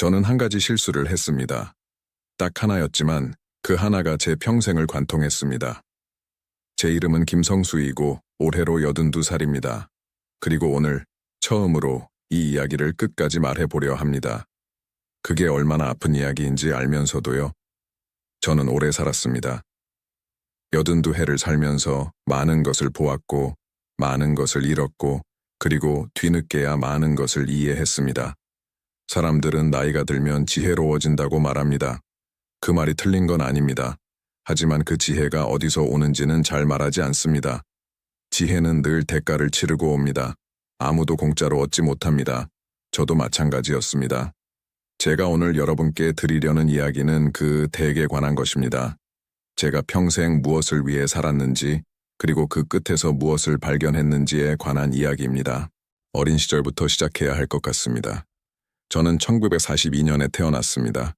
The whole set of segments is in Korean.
저는 한 가지 실수를 했습니다. 딱 하나였지만 그 하나가 제 평생을 관통했습니다. 제 이름은 김성수이고 올해로 82살입니다. 그리고 오늘 처음으로 이 이야기를 끝까지 말해보려 합니다. 그게 얼마나 아픈 이야기인지 알면서도요. 저는 오래 살았습니다. 82해를 살면서 많은 것을 보았고 많은 것을 잃었고 그리고 뒤늦게야 많은 것을 이해했습니다. 사람들은 나이가 들면 지혜로워진다고 말합니다. 그 말이 틀린 건 아닙니다. 하지만 그 지혜가 어디서 오는지는 잘 말하지 않습니다. 지혜는 늘 대가를 치르고 옵니다. 아무도 공짜로 얻지 못합니다. 저도 마찬가지였습니다. 제가 오늘 여러분께 드리려는 이야기는 그 댁에 관한 것입니다. 제가 평생 무엇을 위해 살았는지 그리고 그 끝에서 무엇을 발견했는지에 관한 이야기입니다. 어린 시절부터 시작해야 할 것 같습니다. 저는 1942년에 태어났습니다.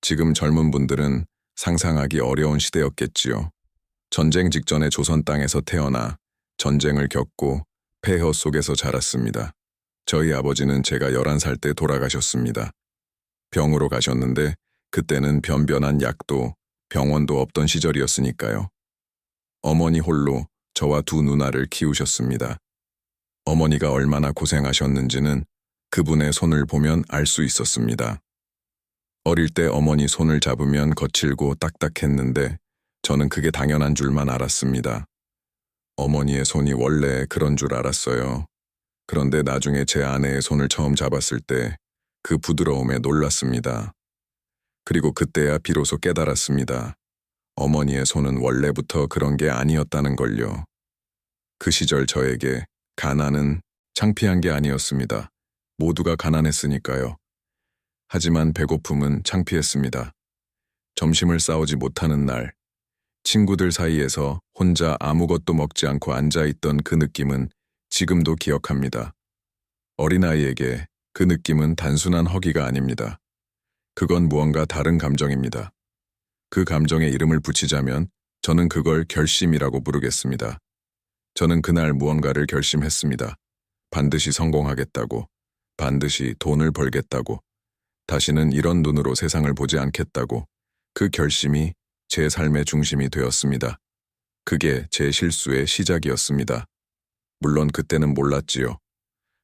지금 젊은 분들은 상상하기 어려운 시대였겠지요. 전쟁 직전의 조선 땅에서 태어나 전쟁을 겪고 폐허 속에서 자랐습니다. 저희 아버지는 제가 11살 때 돌아가셨습니다. 병으로 가셨는데 그때는 변변한 약도 병원도 없던 시절이었으니까요. 어머니 홀로 저와 두 누나를 키우셨습니다. 어머니가 얼마나 고생하셨는지는 그분의 손을 보면 알 수 있었습니다. 어릴 때 어머니 손을 잡으면 거칠고 딱딱했는데 저는 그게 당연한 줄만 알았습니다. 어머니의 손이 원래 그런 줄 알았어요. 그런데 나중에 제 아내의 손을 처음 잡았을 때 그 부드러움에 놀랐습니다. 그리고 그때야 비로소 깨달았습니다. 어머니의 손은 원래부터 그런 게 아니었다는 걸요. 그 시절 저에게 가난은 창피한 게 아니었습니다. 모두가 가난했으니까요. 하지만 배고픔은 창피했습니다. 점심을 싸우지 못하는 날, 친구들 사이에서 혼자 아무것도 먹지 않고 앉아있던 그 느낌은 지금도 기억합니다. 어린아이에게 그 느낌은 단순한 허기가 아닙니다. 그건 무언가 다른 감정입니다. 그 감정에 이름을 붙이자면 저는 그걸 결심이라고 부르겠습니다. 저는 그날 무언가를 결심했습니다. 반드시 성공하겠다고, 반드시 돈을 벌겠다고, 다시는 이런 눈으로 세상을 보지 않겠다고 그 결심이 제 삶의 중심이 되었습니다. 그게 제 실수의 시작이었습니다. 물론 그때는 몰랐지요.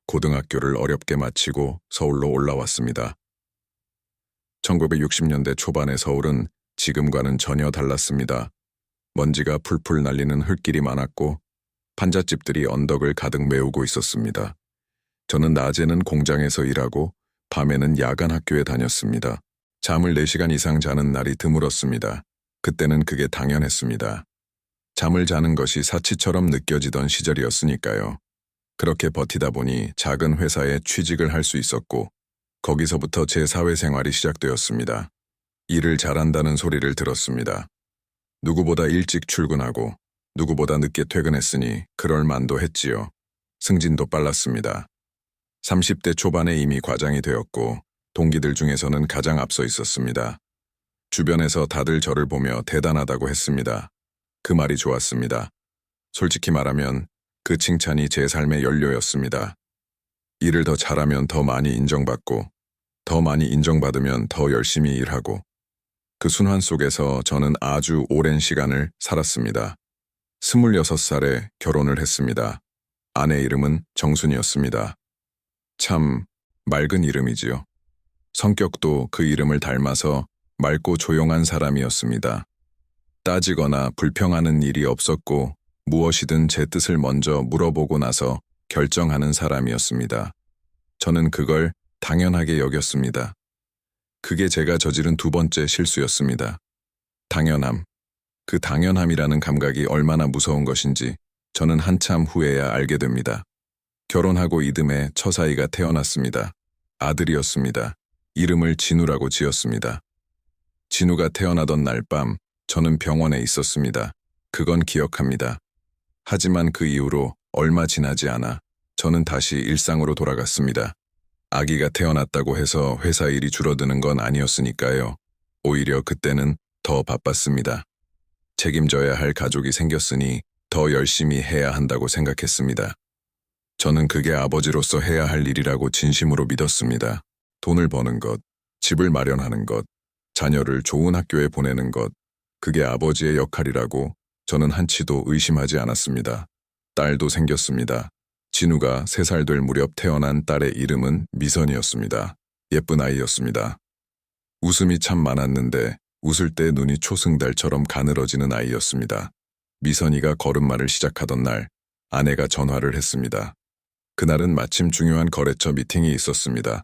고등학교를 어렵게 마치고 서울로 올라왔습니다. 1960년대 초반의 서울은 지금과는 전혀 달랐습니다. 먼지가 풀풀 날리는 흙길이 많았고 판잣집들이 언덕을 가득 메우고 있었습니다. 저는 낮에는 공장에서 일하고 밤에는 야간 학교에 다녔습니다. 잠을 4시간 이상 자는 날이 드물었습니다. 그때는 그게 당연했습니다. 잠을 자는 것이 사치처럼 느껴지던 시절이었으니까요. 그렇게 버티다 보니 작은 회사에 취직을 할 수 있었고 거기서부터 제 사회생활이 시작되었습니다. 일을 잘한다는 소리를 들었습니다. 누구보다 일찍 출근하고 누구보다 늦게 퇴근했으니 그럴 만도 했지요. 승진도 빨랐습니다. 30대 초반에 이미 과장이 되었고 동기들 중에서는 가장 앞서 있었습니다. 주변에서 다들 저를 보며 대단하다고 했습니다. 그 말이 좋았습니다. 솔직히 말하면 그 칭찬이 제 삶의 연료였습니다. 일을 더 잘하면 더 많이 인정받고 더 많이 인정받으면 더 열심히 일하고 그 순환 속에서 저는 아주 오랜 시간을 살았습니다. 26살에 결혼을 했습니다. 아내 이름은 정순이었습니다. 참 맑은 이름이지요. 성격도 그 이름을 닮아서 맑고 조용한 사람이었습니다. 따지거나 불평하는 일이 없었고 무엇이든 제 뜻을 먼저 물어보고 나서 결정하는 사람이었습니다. 저는 그걸 당연하게 여겼습니다. 그게 제가 저지른 두 번째 실수였습니다. 당연함. 그 당연함이라는 감각이 얼마나 무서운 것인지 저는 한참 후에야 알게 됩니다. 결혼하고 이듬해 처사이가 태어났습니다. 아들이었습니다. 이름을 진우라고 지었습니다. 진우가 태어나던 날 밤 저는 병원에 있었습니다. 그건 기억합니다. 하지만 그 이후로 얼마 지나지 않아 저는 다시 일상으로 돌아갔습니다. 아기가 태어났다고 해서 회사 일이 줄어드는 건 아니었으니까요. 오히려 그때는 더 바빴습니다. 책임져야 할 가족이 생겼으니 더 열심히 해야 한다고 생각했습니다. 저는 그게 아버지로서 해야 할 일이라고 진심으로 믿었습니다. 돈을 버는 것, 집을 마련하는 것, 자녀를 좋은 학교에 보내는 것, 그게 아버지의 역할이라고 저는 한치도 의심하지 않았습니다. 딸도 생겼습니다. 진우가 3살 될 무렵 태어난 딸의 이름은 미선이었습니다. 예쁜 아이였습니다. 웃음이 참 많았는데 웃을 때 눈이 초승달처럼 가늘어지는 아이였습니다. 미선이가 걸음마를 시작하던 날 아내가 전화를 했습니다. 그날은 마침 중요한 거래처 미팅이 있었습니다.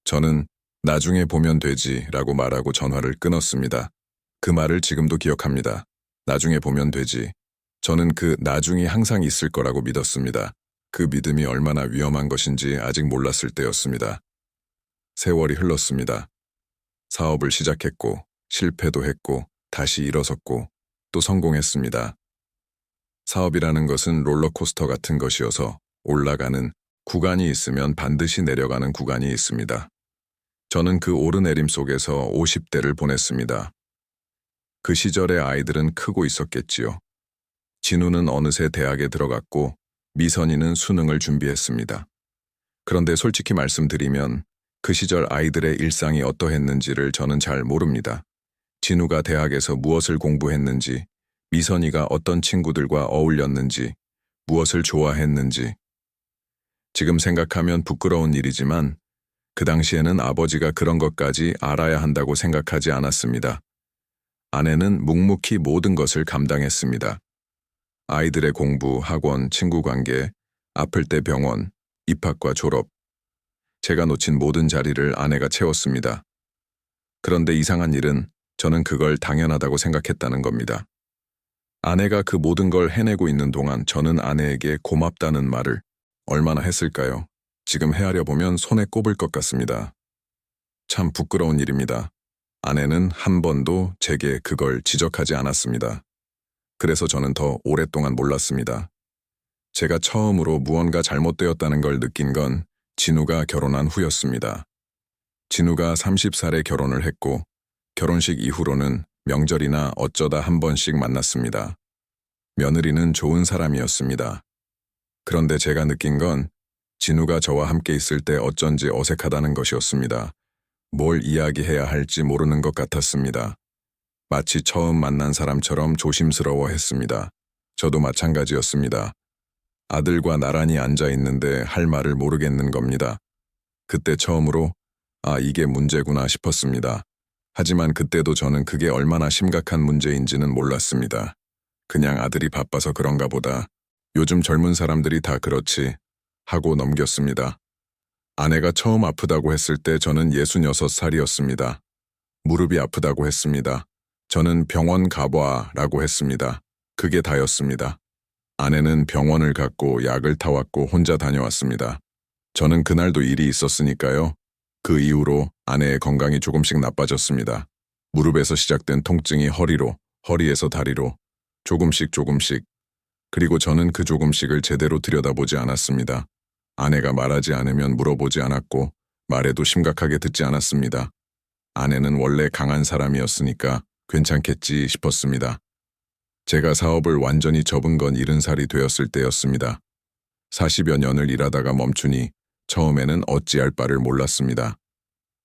저는 나중에 보면 되지라고 말하고 전화를 끊었습니다. 그 말을 지금도 기억합니다. 나중에 보면 되지. 저는 그 나중이 항상 있을 거라고 믿었습니다. 그 믿음이 얼마나 위험한 것인지 아직 몰랐을 때였습니다. 세월이 흘렀습니다. 사업을 시작했고 실패도 했고 다시 일어섰고 또 성공했습니다. 사업이라는 것은 롤러코스터 같은 것이어서 올라가는 구간이 있으면 반드시 내려가는 구간이 있습니다. 저는 그 오르내림 속에서 50대를 보냈습니다. 그 시절의 아이들은 크고 있었겠지요. 진우는 어느새 대학에 들어갔고 미선이는 수능을 준비했습니다. 그런데 솔직히 말씀드리면 그 시절 아이들의 일상이 어떠했는지를 저는 잘 모릅니다. 진우가 대학에서 무엇을 공부했는지, 미선이가 어떤 친구들과 어울렸는지, 무엇을 좋아했는지. 지금 생각하면 부끄러운 일이지만 그 당시에는 아버지가 그런 것까지 알아야 한다고 생각하지 않았습니다. 아내는 묵묵히 모든 것을 감당했습니다. 아이들의 공부, 학원, 친구 관계, 아플 때 병원, 입학과 졸업. 제가 놓친 모든 자리를 아내가 채웠습니다. 그런데 이상한 일은 저는 그걸 당연하다고 생각했다는 겁니다. 아내가 그 모든 걸 해내고 있는 동안 저는 아내에게 고맙다는 말을 얼마나 했을까요? 지금 헤아려 보면 손에 꼽을 것 같습니다. 참 부끄러운 일입니다. 아내는 한 번도 제게 그걸 지적하지 않았습니다. 그래서 저는 더 오랫동안 몰랐습니다. 제가 처음으로 무언가 잘못되었다는 걸 느낀 건 진우가 결혼한 후였습니다. 진우가 30살에 결혼을 했고 결혼식 이후로는 명절이나 어쩌다 한 번씩 만났습니다. 며느리는 좋은 사람이었습니다. 그런데 제가 느낀 건 진우가 저와 함께 있을 때 어쩐지 어색하다는 것이었습니다. 뭘 이야기해야 할지 모르는 것 같았습니다. 마치 처음 만난 사람처럼 조심스러워했습니다. 저도 마찬가지였습니다. 아들과 나란히 앉아 있는데 할 말을 모르겠는 겁니다. 그때 처음으로 이게 문제구나 싶었습니다. 하지만 그때도 저는 그게 얼마나 심각한 문제인지는 몰랐습니다. 그냥 아들이 바빠서 그런가 보다. 요즘 젊은 사람들이 다 그렇지 하고 넘겼습니다. 아내가 처음 아프다고 했을 때 저는 66살이었습니다. 무릎이 아프다고 했습니다. 저는 병원 가봐라고 했습니다. 그게 다였습니다. 아내는 병원을 갔고 약을 타왔고 혼자 다녀왔습니다. 저는 그날도 일이 있었으니까요. 그 이후로 아내의 건강이 조금씩 나빠졌습니다. 무릎에서 시작된 통증이 허리로, 허리에서 다리로, 조금씩. 그리고 저는 그 조금씩을 제대로 들여다보지 않았습니다. 아내가 말하지 않으면 물어보지 않았고 말해도 심각하게 듣지 않았습니다. 아내는 원래 강한 사람이었으니까 괜찮겠지 싶었습니다. 제가 사업을 완전히 접은 건 70살이 되었을 때였습니다. 40여 년을 일하다가 멈추니 처음에는 어찌할 바를 몰랐습니다.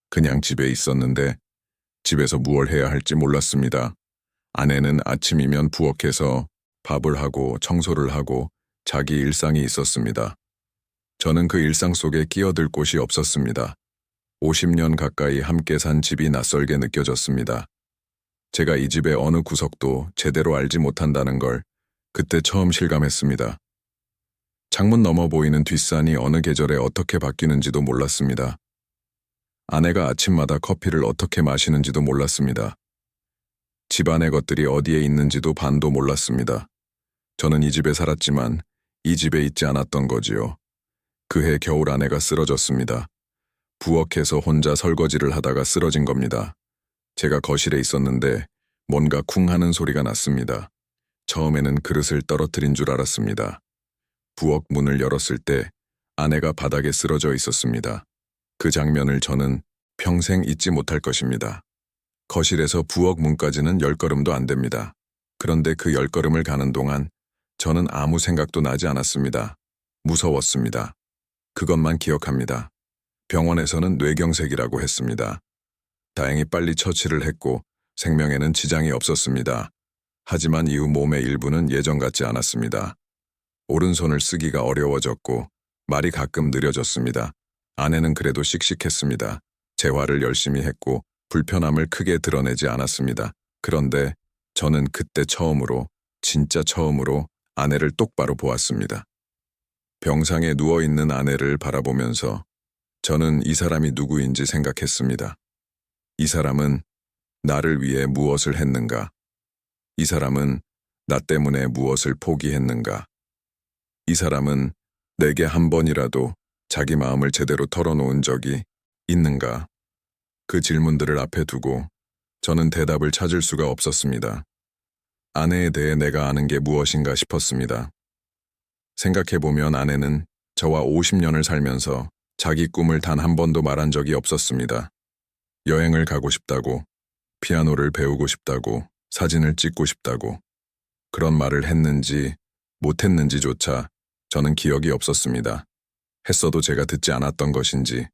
그냥 집에 있었는데 집에서 무얼 해야 할지 몰랐습니다. 아내는 아침이면 부엌에서 밥을 하고 청소를 하고 자기 일상이 있었습니다. 저는 그 일상 속에 끼어들 곳이 없었습니다. 50년 가까이 함께 산 집이 낯설게 느껴졌습니다. 제가 이 집의 어느 구석도 제대로 알지 못한다는 걸 그때 처음 실감했습니다. 창문 너머 보이는 뒷산이 어느 계절에 어떻게 바뀌는지도 몰랐습니다. 아내가 아침마다 커피를 어떻게 마시는지도 몰랐습니다. 집안의 것들이 어디에 있는지도 반도 몰랐습니다. 저는 이 집에 살았지만 이 집에 있지 않았던 거지요. 그해 겨울 아내가 쓰러졌습니다. 부엌에서 혼자 설거지를 하다가 쓰러진 겁니다. 제가 거실에 있었는데 뭔가 쿵 하는 소리가 났습니다. 처음에는 그릇을 떨어뜨린 줄 알았습니다. 부엌 문을 열었을 때 아내가 바닥에 쓰러져 있었습니다. 그 장면을 저는 평생 잊지 못할 것입니다. 거실에서 부엌 문까지는 10걸음도 안 됩니다. 그런데 그 10걸음을 가는 동안 저는 아무 생각도 나지 않았습니다. 무서웠습니다. 그것만 기억합니다. 병원에서는 뇌경색이라고 했습니다. 다행히 빨리 처치를 했고 생명에는 지장이 없었습니다. 하지만 이후 몸의 일부는 예전 같지 않았습니다. 오른손을 쓰기가 어려워졌고 말이 가끔 느려졌습니다. 아내는 그래도 씩씩했습니다. 재활을 열심히 했고 불편함을 크게 드러내지 않았습니다. 그런데 저는 그때 처음으로, 진짜 처음으로 아내를 똑바로 보았습니다. 병상에 누워있는 아내를 바라보면서 저는 이 사람이 누구인지 생각했습니다. 이 사람은 나를 위해 무엇을 했는가? 이 사람은 나 때문에 무엇을 포기했는가? 이 사람은 내게 한 번이라도 자기 마음을 제대로 털어놓은 적이 있는가? 그 질문들을 앞에 두고 저는 대답을 찾을 수가 없었습니다. 아내에 대해 내가 아는 게 무엇인가 싶었습니다. 생각해보면 아내는 저와 50년을 살면서 자기 꿈을 단 한 번도 말한 적이 없었습니다. 여행을 가고 싶다고, 피아노를 배우고 싶다고, 사진을 찍고 싶다고, 그런 말을 했는지 못했는지조차 저는 기억이 없었습니다. 했어도 제가 듣지 않았던 것인지,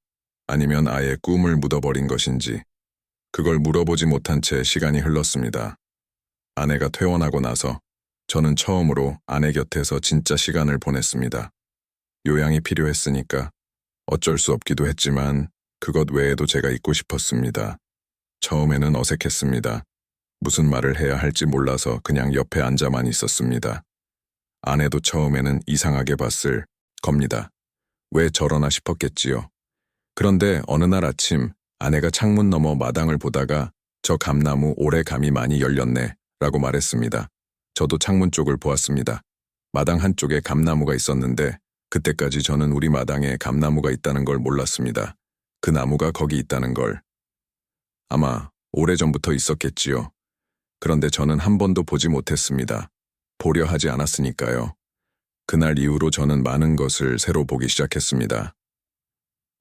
아니면 아예 꿈을 묻어버린 것인지, 그걸 물어보지 못한 채 시간이 흘렀습니다. 아내가 퇴원하고 나서 저는 처음으로 아내 곁에서 진짜 시간을 보냈습니다. 요양이 필요했으니까 어쩔 수 없기도 했지만 그것 외에도 제가 있고 싶었습니다. 처음에는 어색했습니다. 무슨 말을 해야 할지 몰라서 그냥 옆에 앉아만 있었습니다. 아내도 처음에는 이상하게 봤을 겁니다. 왜 저러나 싶었겠지요. 그런데 어느 날 아침 아내가 창문 너머 마당을 보다가 저 감나무 올해 감이 많이 열렸네 라고 말했습니다. 저도 창문 쪽을 보았습니다. 마당 한쪽에 감나무가 있었는데 그때까지 저는 우리 마당에 감나무가 있다는 걸 몰랐습니다. 그 나무가 거기 있다는 걸. 아마 오래전부터 있었겠지요. 그런데 저는 한 번도 보지 못했습니다. 보려 하지 않았으니까요. 그날 이후로 저는 많은 것을 새로 보기 시작했습니다.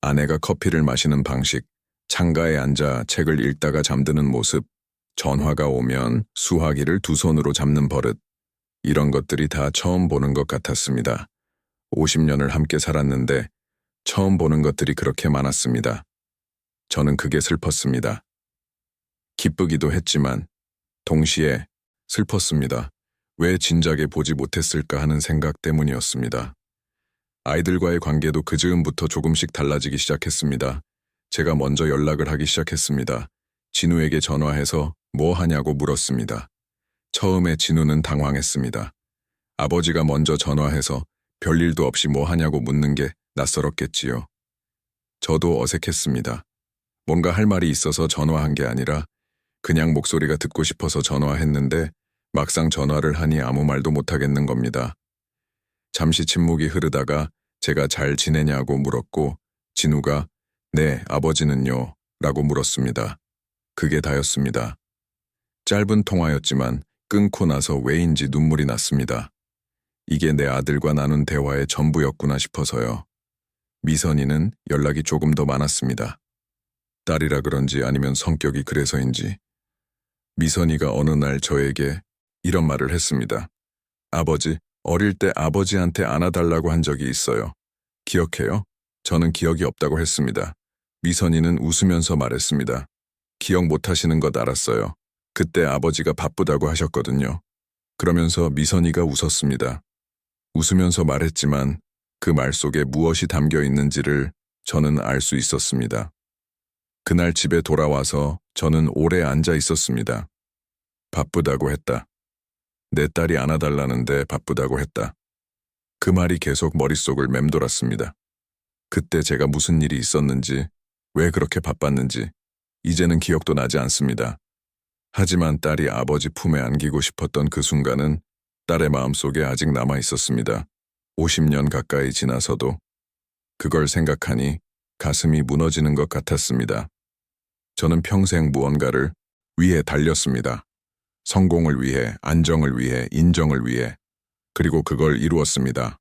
아내가 커피를 마시는 방식, 창가에 앉아 책을 읽다가 잠드는 모습, 전화가 오면 수화기를 두 손으로 잡는 버릇, 이런 것들이 다 처음 보는 것 같았습니다. 50년을 함께 살았는데 처음 보는 것들이 그렇게 많았습니다. 저는 그게 슬펐습니다. 기쁘기도 했지만 동시에 슬펐습니다. 왜 진작에 보지 못했을까 하는 생각 때문이었습니다. 아이들과의 관계도 그 즈음부터 조금씩 달라지기 시작했습니다. 제가 먼저 연락을 하기 시작했습니다. 진우에게 전화해서 뭐 하냐고 물었습니다. 처음에 진우는 당황했습니다. 아버지가 먼저 전화해서 별일도 없이 뭐 하냐고 묻는 게 낯설었겠지요. 저도 어색했습니다. 뭔가 할 말이 있어서 전화한 게 아니라 그냥 목소리가 듣고 싶어서 전화했는데 막상 전화를 하니 아무 말도 못하겠는 겁니다. 잠시 침묵이 흐르다가 제가 잘 지내냐고 물었고 진우가 네, 아버지는요? 라고 물었습니다. 그게 다였습니다. 짧은 통화였지만 끊고 나서 왜인지 눈물이 났습니다. 이게 내 아들과 나눈 대화의 전부였구나 싶어서요. 미선이는 연락이 조금 더 많았습니다. 딸이라 그런지 아니면 성격이 그래서인지 미선이가 어느 날 저에게 이런 말을 했습니다. 아버지, 어릴 때 아버지한테 안아달라고 한 적이 있어요. 기억해요? 저는 기억이 없다고 했습니다. 미선이는 웃으면서 말했습니다. 기억 못하시는 것 알았어요. 그때 아버지가 바쁘다고 하셨거든요. 그러면서 미선이가 웃었습니다. 웃으면서 말했지만 그 말 속에 무엇이 담겨 있는지를 저는 알 수 있었습니다. 그날 집에 돌아와서 저는 오래 앉아 있었습니다. 바쁘다고 했다. 내 딸이 안아달라는데 바쁘다고 했다. 그 말이 계속 머릿속을 맴돌았습니다. 그때 제가 무슨 일이 있었는지, 왜 그렇게 바빴는지 이제는 기억도 나지 않습니다. 하지만 딸이 아버지 품에 안기고 싶었던 그 순간은 딸의 마음속에 아직 남아 있었습니다. 50년 가까이 지나서도 그걸 생각하니 가슴이 무너지는 것 같았습니다. 저는 평생 무언가를 위해 달렸습니다. 성공을 위해, 안정을 위해, 인정을 위해, 그리고 그걸 이루었습니다.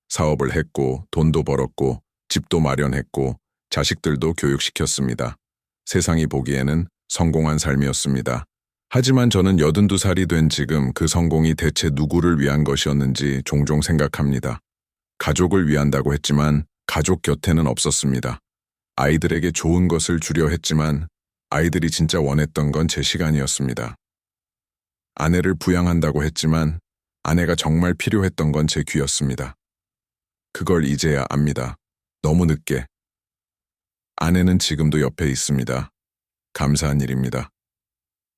사업을 했고, 돈도 벌었고, 집도 마련했고, 자식들도 교육시켰습니다. 세상이 보기에는 성공한 삶이었습니다. 하지만 저는 82살이 된 지금 그 성공이 대체 누구를 위한 것이었는지 종종 생각합니다. 가족을 위한다고 했지만 가족 곁에는 없었습니다. 아이들에게 좋은 것을 주려 했지만 아이들이 진짜 원했던 건 제 시간이었습니다. 아내를 부양한다고 했지만 아내가 정말 필요했던 건 제 귀였습니다. 그걸 이제야 압니다. 너무 늦게. 아내는 지금도 옆에 있습니다. 감사한 일입니다.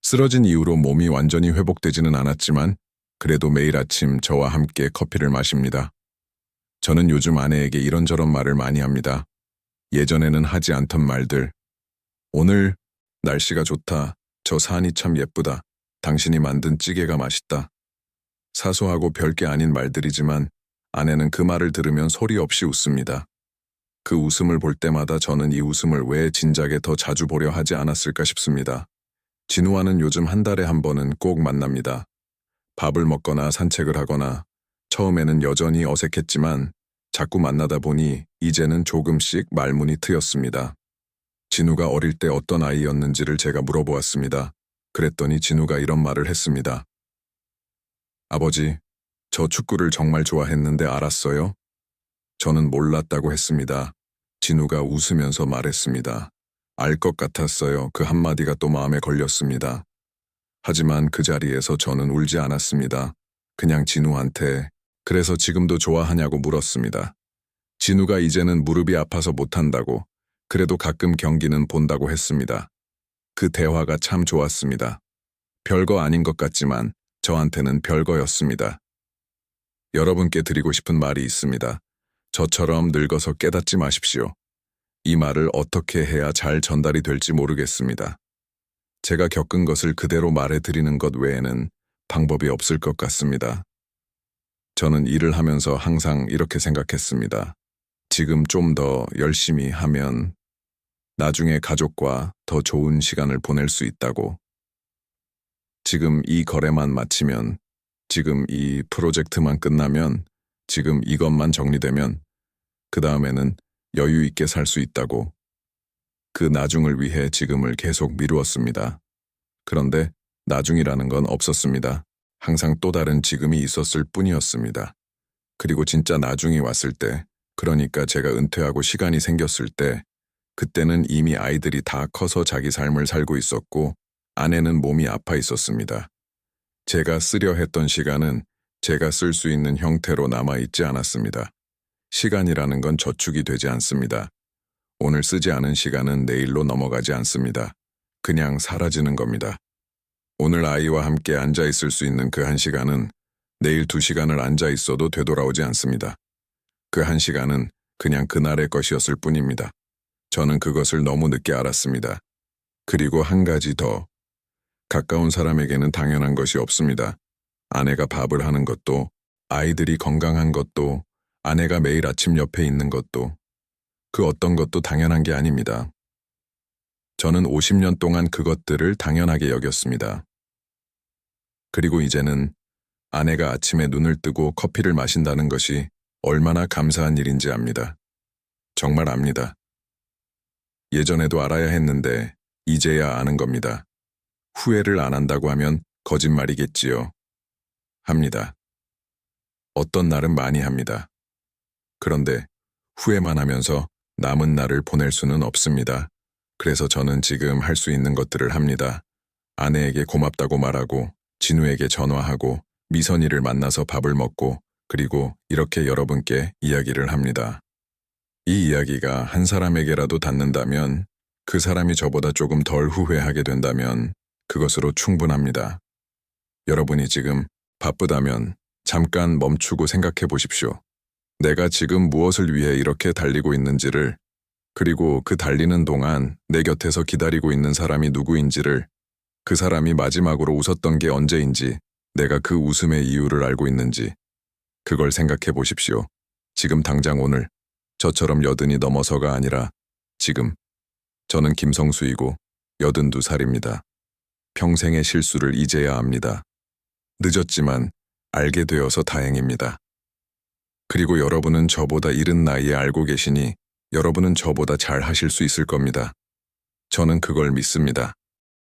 쓰러진 이후로 몸이 완전히 회복되지는 않았지만 그래도 매일 아침 저와 함께 커피를 마십니다. 저는 요즘 아내에게 이런저런 말을 많이 합니다. 예전에는 하지 않던 말들. 오늘 날씨가 좋다. 저 산이 참 예쁘다. 당신이 만든 찌개가 맛있다. 사소하고 별게 아닌 말들이지만 아내는 그 말을 들으면 소리 없이 웃습니다. 그 웃음을 볼 때마다 저는 이 웃음을 왜 진작에 더 자주 보려 하지 않았을까 싶습니다. 진우와는 요즘 한 달에 한 번은 꼭 만납니다. 밥을 먹거나 산책을 하거나 처음에는 여전히 어색했지만 자꾸 만나다 보니 이제는 조금씩 말문이 트였습니다. 진우가 어릴 때 어떤 아이였는지를 제가 물어보았습니다. 그랬더니 진우가 이런 말을 했습니다. 아버지, 저 축구를 정말 좋아했는데 알았어요? 저는 몰랐다고 했습니다. 진우가 웃으면서 말했습니다. 알 것 같았어요. 그 한마디가 또 마음에 걸렸습니다. 하지만 그 자리에서 저는 울지 않았습니다. 그냥 진우한테 그래서 지금도 좋아하냐고 물었습니다. 진우가 이제는 무릎이 아파서 못한다고, 그래도 가끔 경기는 본다고 했습니다. 그 대화가 참 좋았습니다. 별거 아닌 것 같지만 저한테는 별거였습니다. 여러분께 드리고 싶은 말이 있습니다. 저처럼 늙어서 깨닫지 마십시오. 이 말을 어떻게 해야 잘 전달이 될지 모르겠습니다. 제가 겪은 것을 그대로 말해드리는 것 외에는 방법이 없을 것 같습니다. 저는 일을 하면서 항상 이렇게 생각했습니다. 지금 좀 더 열심히 하면 나중에 가족과 더 좋은 시간을 보낼 수 있다고. 지금 이 거래만 마치면, 지금 이 프로젝트만 끝나면, 지금 이것만 정리되면 그 다음에는 여유 있게 살 수 있다고. 그 나중을 위해 지금을 계속 미루었습니다. 그런데 나중이라는 건 없었습니다. 항상 또 다른 지금이 있었을 뿐이었습니다. 그리고 진짜 나중이 왔을 때, 그러니까 제가 은퇴하고 시간이 생겼을 때, 그때는 이미 아이들이 다 커서 자기 삶을 살고 있었고 아내는 몸이 아파 있었습니다. 제가 쓰려 했던 시간은 제가 쓸 수 있는 형태로 남아있지 않았습니다. 시간이라는 건 저축이 되지 않습니다. 오늘 쓰지 않은 시간은 내일로 넘어가지 않습니다. 그냥 사라지는 겁니다. 오늘 아이와 함께 앉아 있을 수 있는 그 한 시간은 내일 2시간을 앉아 있어도 되돌아오지 않습니다. 그 한 시간은 그냥 그날의 것이었을 뿐입니다. 저는 그것을 너무 늦게 알았습니다. 그리고 한 가지 더. 가까운 사람에게는 당연한 것이 없습니다. 아내가 밥을 하는 것도, 아이들이 건강한 것도, 아내가 매일 아침 옆에 있는 것도, 그 어떤 것도 당연한 게 아닙니다. 저는 50년 동안 그것들을 당연하게 여겼습니다. 그리고 이제는 아내가 아침에 눈을 뜨고 커피를 마신다는 것이 얼마나 감사한 일인지 압니다. 정말 압니다. 예전에도 알아야 했는데 이제야 아는 겁니다. 후회를 안 한다고 하면 거짓말이겠지요. 합니다. 어떤 날은 많이 합니다. 그런데 후회만 하면서 남은 날을 보낼 수는 없습니다. 그래서 저는 지금 할 수 있는 것들을 합니다. 아내에게 고맙다고 말하고, 진우에게 전화하고, 미선이를 만나서 밥을 먹고, 그리고 이렇게 여러분께 이야기를 합니다. 이 이야기가 한 사람에게라도 닿는다면, 그 사람이 저보다 조금 덜 후회하게 된다면 그것으로 충분합니다. 여러분이 지금 바쁘다면 잠깐 멈추고 생각해 보십시오. 내가 지금 무엇을 위해 이렇게 달리고 있는지를, 그리고 그 달리는 동안 내 곁에서 기다리고 있는 사람이 누구인지를, 그 사람이 마지막으로 웃었던 게 언제인지, 내가 그 웃음의 이유를 알고 있는지, 그걸 생각해 보십시오. 지금 당장 오늘, 저처럼 80이 넘어서가 아니라 지금. 저는 김성수이고 82살입니다. 평생의 실수를 이제야 압니다. 늦었지만 알게 되어서 다행입니다. 그리고 여러분은 저보다 이른 나이에 알고 계시니 여러분은 저보다 잘 하실 수 있을 겁니다. 저는 그걸 믿습니다.